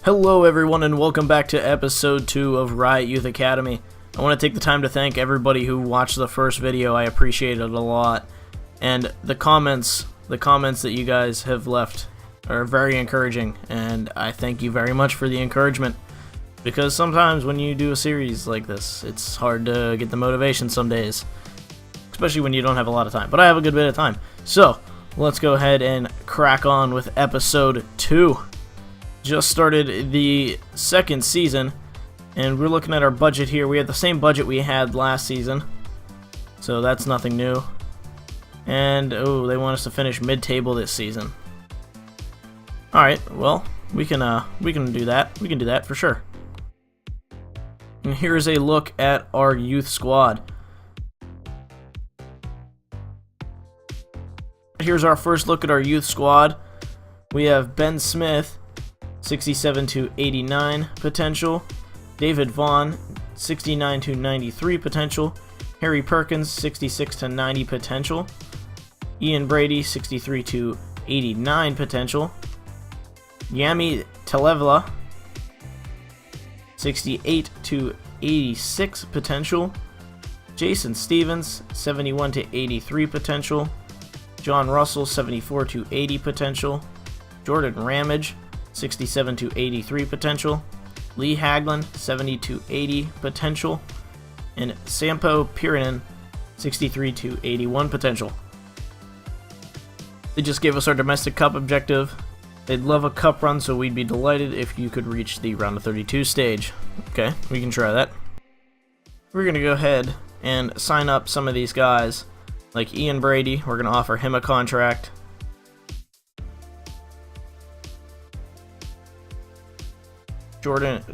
Hello everyone and welcome back to episode 2 of Riot Youth Academy. I want to take the time to thank everybody who watched the first video. I appreciate it a lot. And the comments that you guys have left are very encouraging, and I thank you very much for the encouragement. Because sometimes when you do a series like this, it's hard to get the motivation some days. Especially when you don't have a lot of time. But I have a good bit of time. So, let's go ahead and crack on with episode 2. Just started the second season, and we're looking at our budget here. We have the same budget we had last season, so that's nothing new. And oh, they want us to finish mid-table this season. All right, well, we can do that. We can do that for sure. And here's a look at our youth squad. Here's our first look at our youth squad. We have Ben Smith, 67 to 89 potential. David Vaughn, 69 to 93 potential. Harry Perkins, 66 to 90 potential. Ian Brady, 63 to 89 potential. Yami Televla, 68 to 86 potential. Jason Stevens, 71 to 83 potential. John Russell, 74 to 80 potential. Jordan Ramage, 67 to 83 potential. Lee Haglund, 70 to 80 potential. And Sampo Pirinen, 63 to 81 potential. They just gave us our domestic cup objective. They'd love a cup run, so we'd be delighted if you could reach the round of 32 stage. Okay, we can try that. We're going to go ahead and sign up some of these guys. Like Ian Brady, we're going to offer him a contract.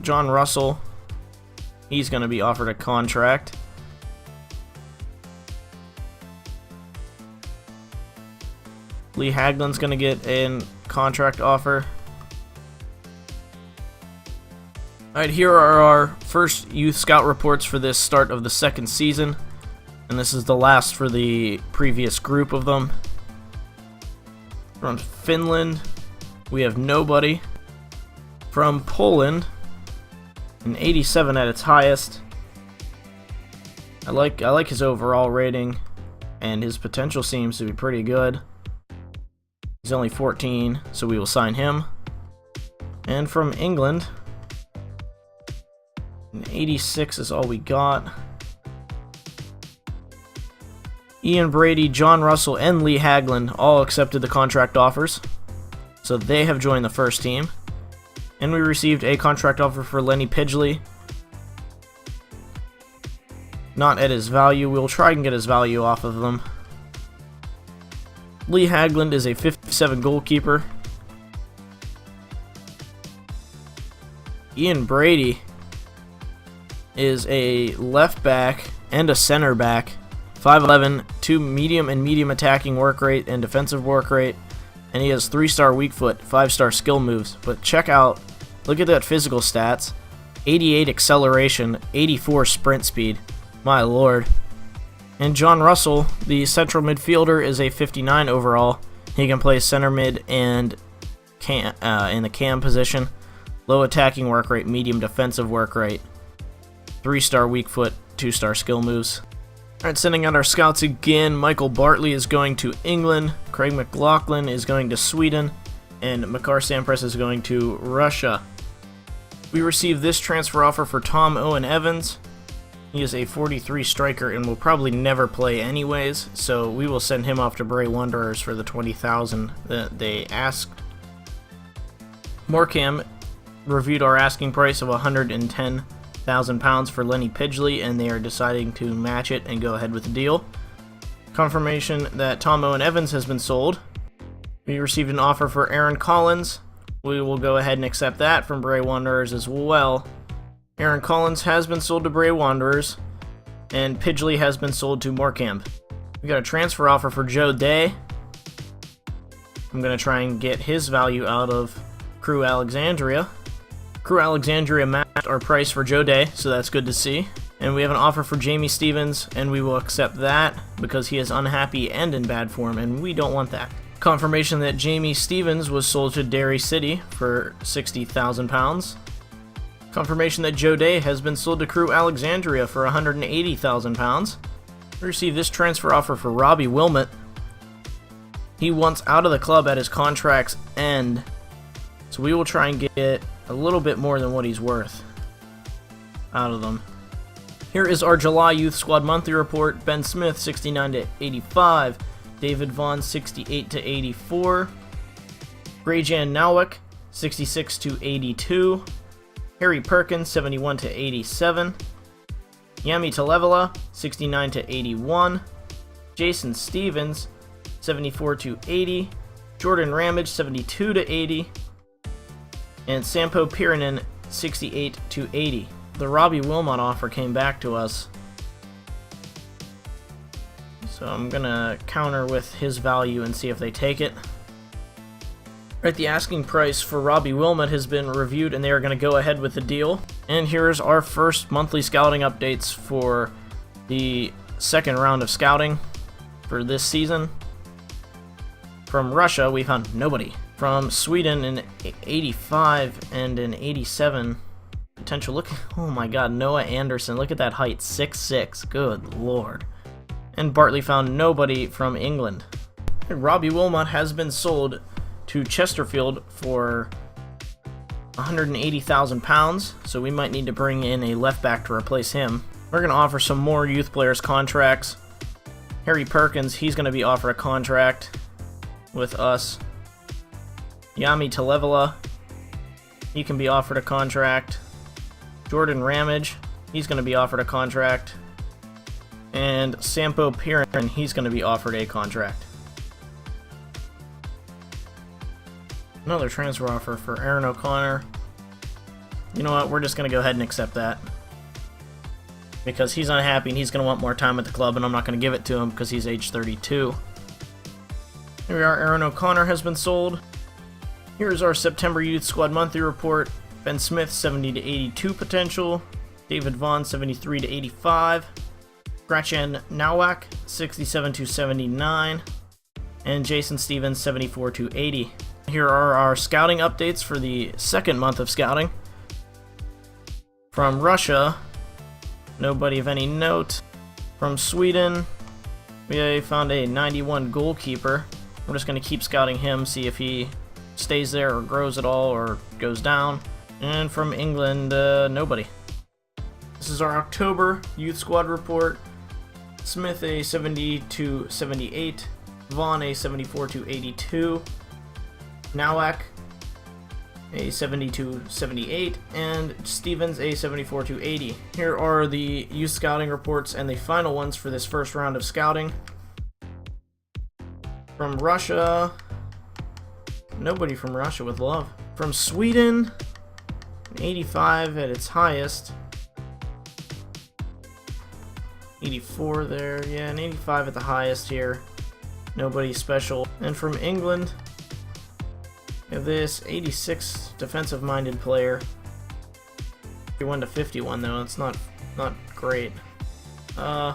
John Russell, he's going to be offered a contract. Lee Haglund's going to get a contract offer. Alright, here are our first youth scout reports for this start of the second season. And this is the last for the previous group of them. From Finland, we have nobody. From Poland, an 87 at its highest. I like his overall rating, and his potential seems to be pretty good. He's only 14, so we will sign him. And from England, an 86 is all we got. Ian Brady, John Russell, and Lee Haglund all accepted the contract offers, so they have joined the first team. And we received a contract offer for Lenny Pidgley. Not at his value. We'll try and get his value off of them. Lee Haglund is a 57 goalkeeper. Ian Brady is a left back and a center back. 5'11", 2 medium and medium attacking work rate and defensive work rate. And he has 3-star weak foot, 5-star skill moves. But check out, look at that physical stats. 88 acceleration, 84 sprint speed. My lord. And John Russell, the central midfielder, is a 59 overall. He can play center mid and in the cam position. Low attacking work rate, medium defensive work rate. 3-star weak foot, 2-star skill moves. Alright, sending out our scouts again. Michael Bartley is going to England. Craig McLaughlin is going to Sweden. And Makar Sampras is going to Russia. We received this transfer offer for Tom Owen Evans. He is a 43 striker and will probably never play anyways, so we will send him off to Bray Wanderers for the 20,000 that they asked. Morecambe reviewed our asking price of £110,000 for Lenny Pidgley, and they are deciding to match it and go ahead with the deal. Confirmation that Tom Owen Evans has been sold. We received an offer for Aaron Collins. We will go ahead and accept that from Bray Wanderers as well. Aaron Collins has been sold to Bray Wanderers, and Pidgley has been sold to Morecambe. We got a transfer offer for Joe Day. I'm going to try and get his value out of Crew Alexandria. Crew Alexandria matched our price for Joe Day, so that's good to see. And we have an offer for Jamie Stevens, and we will accept that because he is unhappy and in bad form, and we don't want that. Confirmation that Jamie Stevens was sold to Derry City for £60,000. Confirmation that Joe Day has been sold to Crew Alexandria for £180,000. We received this transfer offer for Robbie Wilmot. He wants out of the club at his contract's end, so we will try and get a little bit more than what he's worth out of them. Here is our July Youth Squad monthly report. Ben Smith, 69 to 85. David Vaughn, 68 to 84. Grayjan Nowak, 66 to 82. Harry Perkins, 71 to 87. Yami Talevela, 69 to 81. Jason Stevens, 74 to 80. Jordan Ramage, 72 to 80. And Sampo Pirinen, 68 to 80. The Robbie Wilmot offer came back to us, so I'm gonna counter with his value and see if they take it. Right, the asking price for Robbie Wilmot has been reviewed and they are gonna go ahead with the deal. And here's our first monthly scouting updates for the second round of scouting for this season. From Russia, we found nobody. From Sweden, an 85 and an 87 potential. Look, oh my god, Noah Anderson, look at that height, 6'6", good lord. And Bartley found nobody from England. And Robbie Wilmot has been sold to Chesterfield for £180,000, so we might need to bring in a left back to replace him. We're going to offer some more youth players contracts. Harry Perkins, he's going to be offered a contract with us. Yami Talevela, he can be offered a contract. Jordan Ramage, he's going to be offered a contract. And Sampo Pirinen, he's going to be offered a contract. Another transfer offer for Aaron O'Connor. You know what, we're just going to go ahead and accept that. Because he's unhappy and he's going to want more time at the club, and I'm not going to give it to him because he's age 32. Here we are, Aaron O'Connor has been sold. Here's our September Youth Squad monthly report. Ben Smith, 70 to 82 potential. David Vaughn, 73 to 85. Grayjan Nowak, 67 to 79. And Jason Stevens, 74 to 80. Here are our scouting updates for the second month of scouting. From Russia, nobody of any note. From Sweden, we found a 91 goalkeeper. We're just going to keep scouting him, see if he stays there or grows at all or goes down. And from England, nobody. This is our October Youth Squad report. Smith, a 70 to 78. Vaughn, a 74 to 82. Nowak, a 70 to 78. And Stevens, a 74 to 80. Here are the youth scouting reports and the final ones for this first round of scouting. From Russia, nobody from Russia with love. From Sweden, an 85 at its highest. 84 there, yeah, an 85 at the highest here. Nobody special. And from England, we have this 86 defensive-minded player. 51 to 51 though, it's not great. We're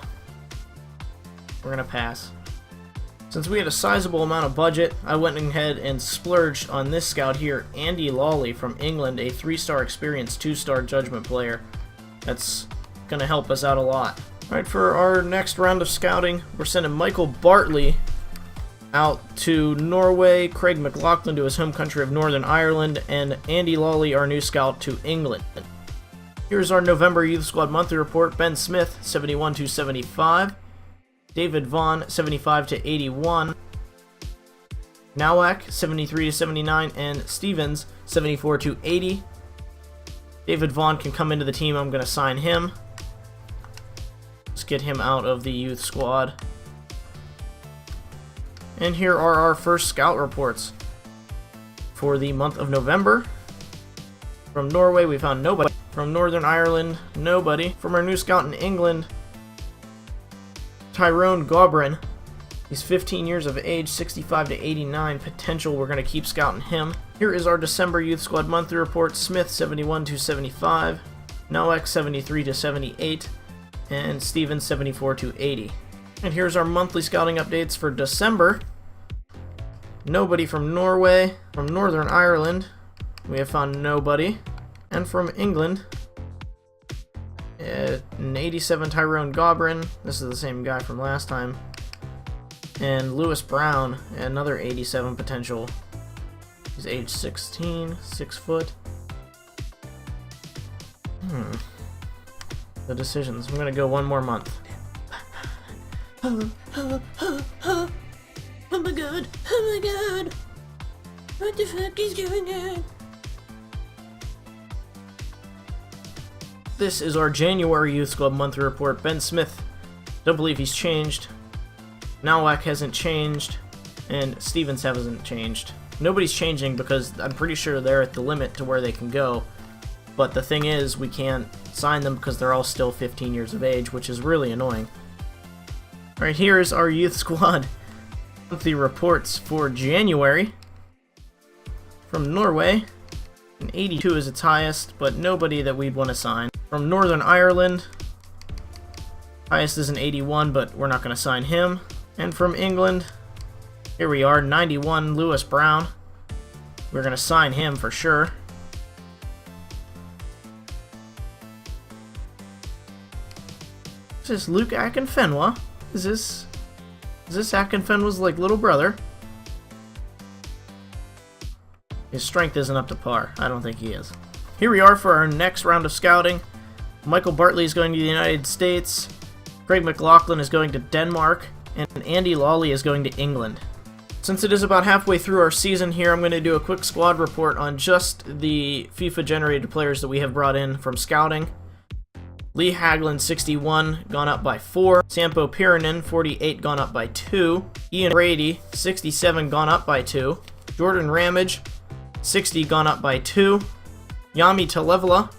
gonna pass. Since we had a sizable amount of budget, I went ahead and splurged on this scout here, Andy Lawley from England, a 3-star experienced 2-star judgment player. That's going to help us out a lot. Alright, for our next round of scouting, we're sending Michael Bartley out to Norway, Craig McLaughlin to his home country of Northern Ireland, and Andy Lawley, our new scout, to England. Here's our November Youth Squad monthly report. Ben Smith, 71 to 75. David Vaughn, 75 to 81. Nowak, 73 to 79. And Stevens, 74 to 80. David Vaughn can come into the team. I'm going to sign him. Let's get him out of the youth squad. And here are our first scout reports for the month of November. From Norway, we found nobody. From Northern Ireland, nobody. From our new scout in England, Tyrone Gobrin. He's 15 years of age, 65 to 89 potential. We're going to keep scouting him. Here is our December Youth Squad monthly report. Smith, 71 to 75. Nowak, 73 to 78. And Stevens, 74 to 80. And here's our monthly scouting updates for December. nobody from Norway. From Northern Ireland, we have found nobody. And from England, an 87 Tyrone Gobrin. This is the same guy from last time. And Lewis Brown, another 87 potential. He's age 16, 6 foot. The decisions. I'm gonna go one more month. Oh my god, oh my god. What the fuck is going on? This is our January Youth Squad monthly report. Ben Smith, don't believe he's changed. Nowak hasn't changed. And Stevens hasn't changed. Nobody's changing because I'm pretty sure they're at the limit to where they can go. But the thing is, we can't sign them because they're all still 15 years of age, which is really annoying. Alright, here is our Youth Squad monthly reports for January. From Norway, an 82 is its highest, but nobody that we'd want to sign. From Northern Ireland, highest is an 81, but we're not going to sign him. And from England, here we are, 91, Lewis Brown. We're going to sign him for sure. Is this Luke Akinfenwa? Is this Akinfenwa's like little brother? His strength isn't up to par. I don't think he is. Here we are for our next round of scouting. Michael Bartley is going to the United States. Craig McLaughlin is going to Denmark. And Andy Lawley is going to England. Since it is about halfway through our season here, I'm going to do a quick squad report on just the FIFA-generated players that we have brought in from scouting. Lee Haglund, 61, gone up by 4. Sampo Pirinen, 48, gone up by 2. Ian Brady, 67, gone up by 2. Jordan Ramage, 60, gone up by 2. Yami Talevla,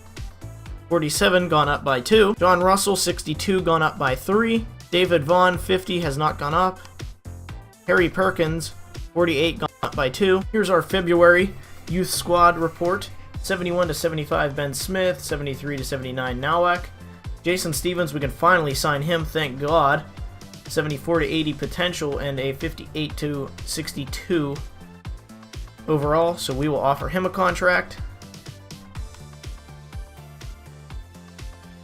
47, gone up by 2. John Russell, 62, gone up by 3. David Vaughn, 50, has not gone up. Harry Perkins, 48, gone up by 2. Here's our February Youth Squad report. 71 to 75, Ben Smith. 73 to 79, Nowak. Jason Stevens, we can finally sign him, thank God. 74 to 80 potential and a 58 to 62 overall, so we will offer him a contract.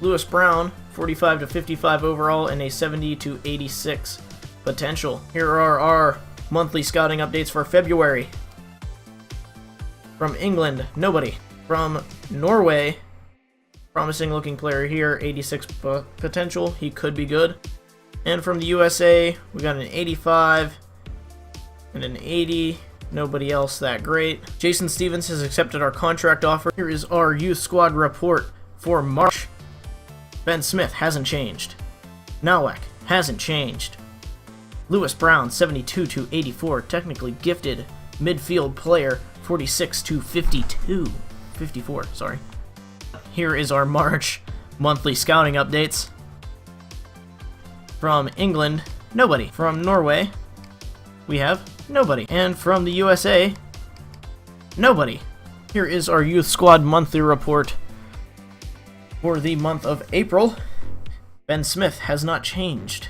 Lewis Brown, 45 to 55 overall and a 70 to 86 potential. Here are our monthly scouting updates for February. From England, nobody. From Norway, promising looking player here, 86 potential, he could be good. And from the USA, we got an 85 and an 80, nobody else that great. Jason Stevens has accepted our contract offer. Here is our Youth Squad report for March. Ben Smith hasn't changed. Nowak hasn't changed. Lewis Brown, 72 to 84, technically gifted midfield player, 46 to 54, sorry. Here is our March monthly scouting updates. From England, nobody. From Norway, we have nobody. And from the USA, nobody. Here is our Youth Squad monthly report for the month of April. Ben Smith has not changed.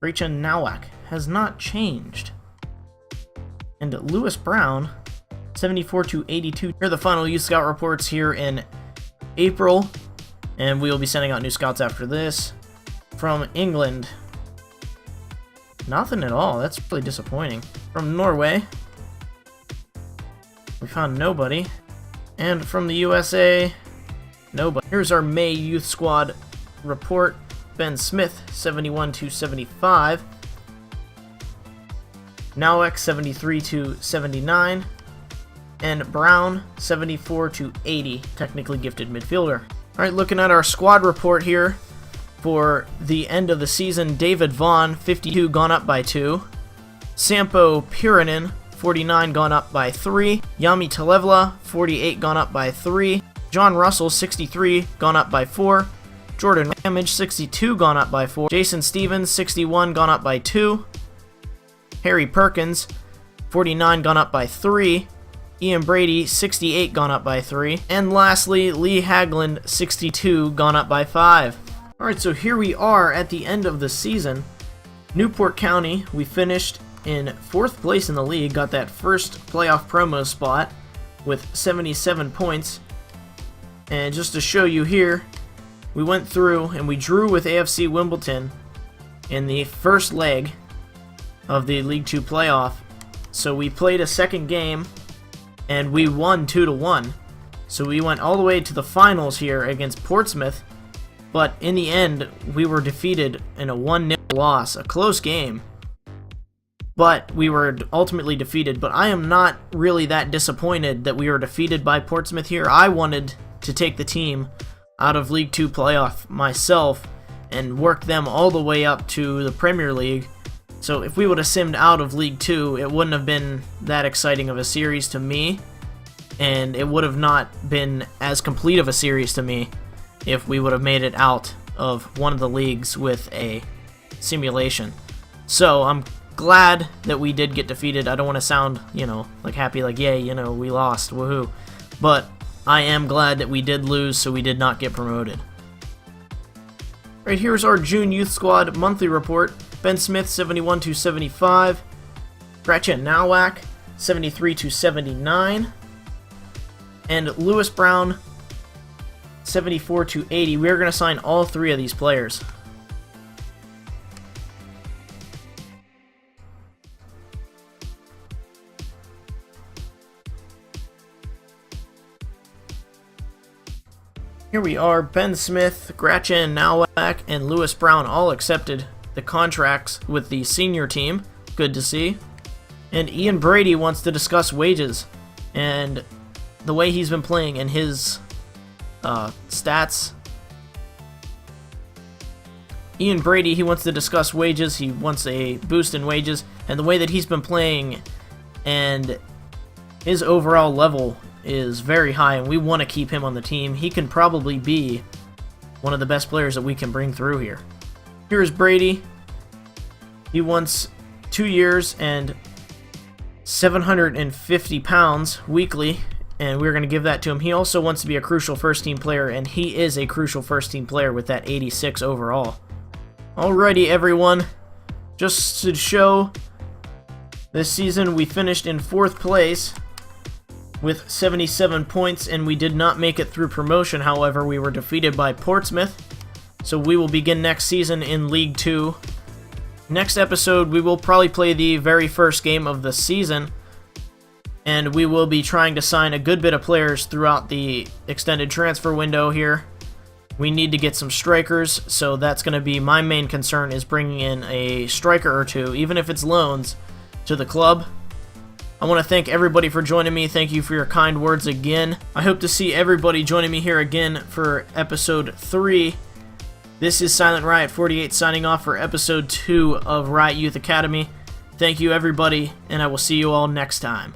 Rachel Nowak has not changed. And Lewis Brown, 74 to 82. Here are the final Youth Scout reports here in April. And we will be sending out new scouts after this. From England, nothing at all. That's really disappointing. From Norway, we found nobody. And from the USA, nobody. Here's our May Youth Squad report. Ben Smith, 71 to 75. Nowak, 73 to 79. And Brown, 74 to 80. Technically gifted midfielder. Alright, looking at our squad report here for the end of the season. David Vaughn, 52, gone up by 2. Sampo Pirinen, 49, gone up by 3. Yami Talevla, 48, gone up by 3. John Russell, 63, gone up by 4. Jordan Ramage, 62, gone up by 4. Jason Stevens, 61, gone up by 2. Harry Perkins, 49, gone up by 3. Ian Brady, 68, gone up by 3. And lastly, Lee Haglund, 62, gone up by 5. Alright, so here we are at the end of the season. Newport County, we finished in 4th place in the league, got that first playoff promo spot with 77 points. And just to show you here, we went through and we drew with AFC Wimbledon in the first leg of the League 2 playoff. So we played a second game and we won 2-1. So we went all the way to the finals here against Portsmouth, but in the end we were defeated in a 1-0 loss, a close game. But we were ultimately defeated, but I am not really that disappointed that we were defeated by Portsmouth here. I wanted to take the team out of League 2 playoff myself and work them all the way up to the Premier League. So if we would have simmed out of League 2, it wouldn't have been that exciting of a series to me, and it would have not been as complete of a series to me if we would have made it out of one of the leagues with a simulation. So I'm glad that we did get defeated. I don't want to sound, like happy, like, yay, we lost, woohoo. But I am glad that we did lose, so we did not get promoted. Right, here's our June Youth Squad monthly report. Ben Smith, 71-75. Gretchen Nowak, 73-79. And Lewis Brown, 74-80. We're going to sign all 3 of these players. Here we are. Ben Smith, Gretchen Nowak, and Lewis Brown all accepted the contracts with the senior team. Good to see. And Ian Brady wants to discuss wages and the way he's been playing and his stats. Ian Brady, he wants to discuss wages. He wants a boost in wages and the way that he's been playing, and his overall level is very high, and we want to keep him on the team. He can probably be one of the best players that we can bring through here. Here's Brady. He wants 2 years and 750 pounds weekly, and we're going to give that to him. He also wants to be a crucial first-team player, and he is a crucial first-team player with that 86 overall. Alrighty, everyone. Just to show, this season we finished in 4th place with 77 points, and we did not make it through promotion. However, we were defeated by Portsmouth. So we will begin next season in League 2. Next episode, we will probably play the very first game of the season, and we will be trying to sign a good bit of players throughout the extended transfer window here. We need to get some strikers, so that's going to be my main concern, is bringing in a striker or 2, even if it's loans, to the club. I want to thank everybody for joining me. Thank you for your kind words again. I hope to see everybody joining me here again for episode 3. This is Silent Riot 48 signing off for episode 2 of Riot Youth Academy. Thank you, everybody, and I will see you all next time.